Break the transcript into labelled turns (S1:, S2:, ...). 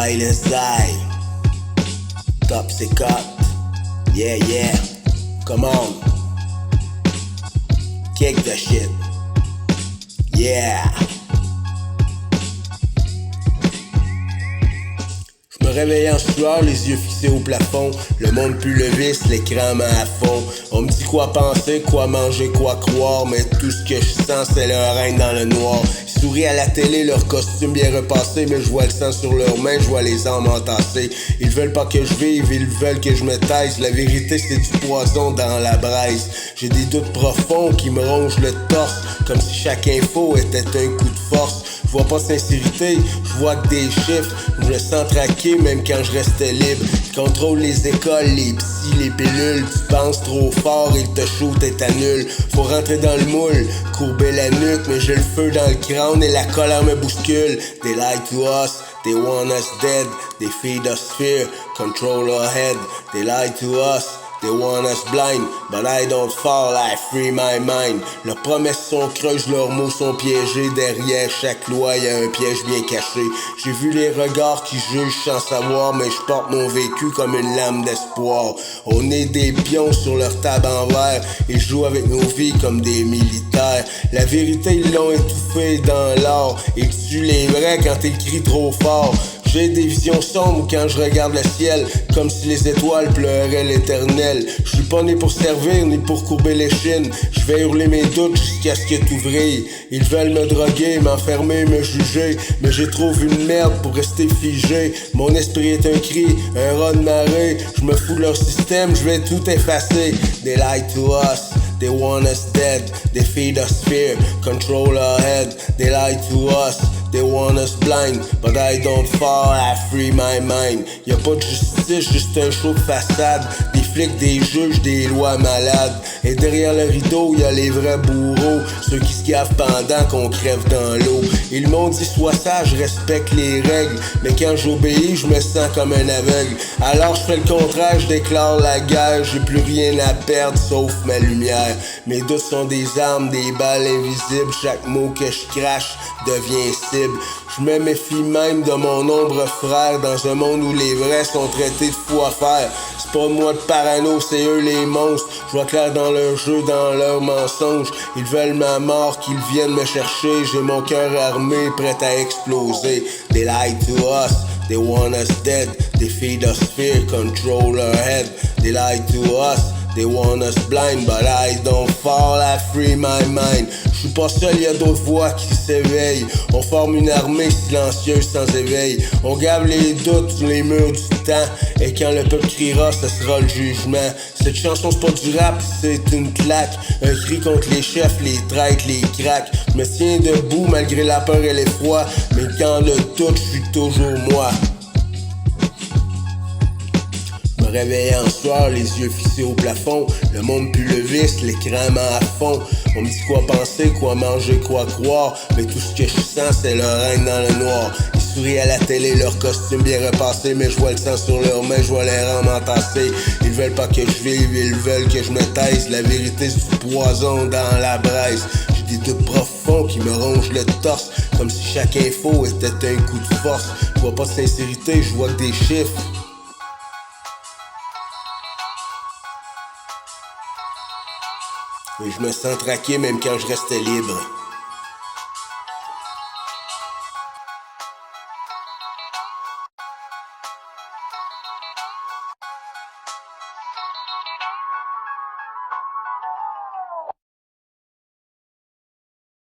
S1: Island Style. Top secret. Yeah, yeah. Come on. Kick the shit. Yeah. Je me réveillais en sueur, les yeux fixés au plafond. Le monde pue le vice, l'écran met à fond. On me dit quoi penser, quoi manger, quoi croire. Mais tout ce que je sens, c'est leur règne dans le noir. Ils sourient à la télé, leur costume bien repassé. Mais je vois le sang sur leurs mains, je vois les âmes entassées. Ils veulent pas que je vive, ils veulent que je me taise. La vérité, c'est du poison dans la braise. J'ai des doutes profonds qui me rongent le torse. Comme si chaque info était un coup de force. Je vois pas de sincérité, je vois que des chiffres. Je me sens traqué même quand je restais libre. Ils contrôlent les écoles, les psys, les pilules. Tu penses trop fort, ils te shootent et t'annulent. Faut rentrer dans le moule, courber la nuque. Mais j'ai le feu dans le crâne et la colère me bouscule. They lie to us, they want us dead. They feed us fear, control our head. They lie to us. They want us blind, but I don't fall, I free my mind. Leurs promesses sont creuses, leurs mots sont piégés. Derrière chaque loi, y a un piège bien caché. J'ai vu les regards qui jugent sans savoir, mais je porte mon vécu comme une lame d'espoir. On est des pions sur leur table en verre. Ils jouent avec nos vies comme des militaires. La vérité, ils l'ont étouffée dans l'or. Ils tuent les vrais quand ils crient trop fort. J'ai des visions sombres quand je regarde le ciel, comme si les étoiles pleuraient l'éternel. Je suis pas né pour servir ni pour courber les chines. Je vais hurler mes doutes jusqu'à ce que tout vrille. Ils veulent me droguer, m'enfermer, me juger, mais j'ai trouvé une merde pour rester figé. Mon esprit est un cri, un raz de marée. Je me fous de leur système, je vais tout effacer. They lie to us, they want us dead. They feed us fear, control our head. They lie to us, they want us blind, but I don't fall, I free my mind. Y'a pas de justice, juste un show de façade. Des flics, des juges, des lois malades. Et derrière le rideau, y'a les vrais bourreaux. Ceux qui se gavent pendant qu'on crève dans l'eau. Ils m'ont dit sois sage, respecte les règles. Mais quand j'obéis, je me sens comme un aveugle. Alors je fais le contraire, je déclare la guerre. J'ai plus rien à perdre sauf ma lumière. Mes doutes sont des armes, des balles invisibles. Chaque mot que je crache devient cible. Je me méfie même de mon ombre frère. Dans un monde où les vrais sont traités de fous à faire. C'est pas moi de parano, c'est eux les monstres. Je vois clair dans leur jeu, dans leurs mensonges. Ils veulent ma mort, qu'ils viennent me chercher. J'ai mon cœur armé, prêt à exploser. They lie to us, they want us dead. They feed us fear, control our head. They lie to us, they want us blind, but I don't fall, I free my mind. Je suis pas seul, y'a d'autres voix qui s'éveillent. On forme une armée silencieuse sans éveil. On gave les doutes sur les murs du temps. Et quand le peuple criera, ce sera le jugement. Cette chanson c'est pas du rap, c'est une claque. Un cri contre les chefs, les traîtres, les cracks. Je me tiens debout malgré la peur et l'effroi. Mais quand le doute, je suis toujours moi. Me réveillais en soir, les yeux fixés au plafond. Le monde pue le vice, l'écran ment à fond. On me dit quoi penser, quoi manger, quoi croire. Mais tout ce que je sens, c'est leur règne dans le noir. Ils sourient à la télé, leur costume bien repassé. Mais je vois le sang sur leurs mains, je vois les rangs entassés. Ils veulent pas que je vive, ils veulent que je me taise. La vérité, c'est du poison dans la braise. J'ai des doutes profonds qui me rongent le torse. Comme si chaque info était un coup de force. Je vois pas de sincérité, je vois que des chiffres. Et je me sens traqué même quand je restais libre.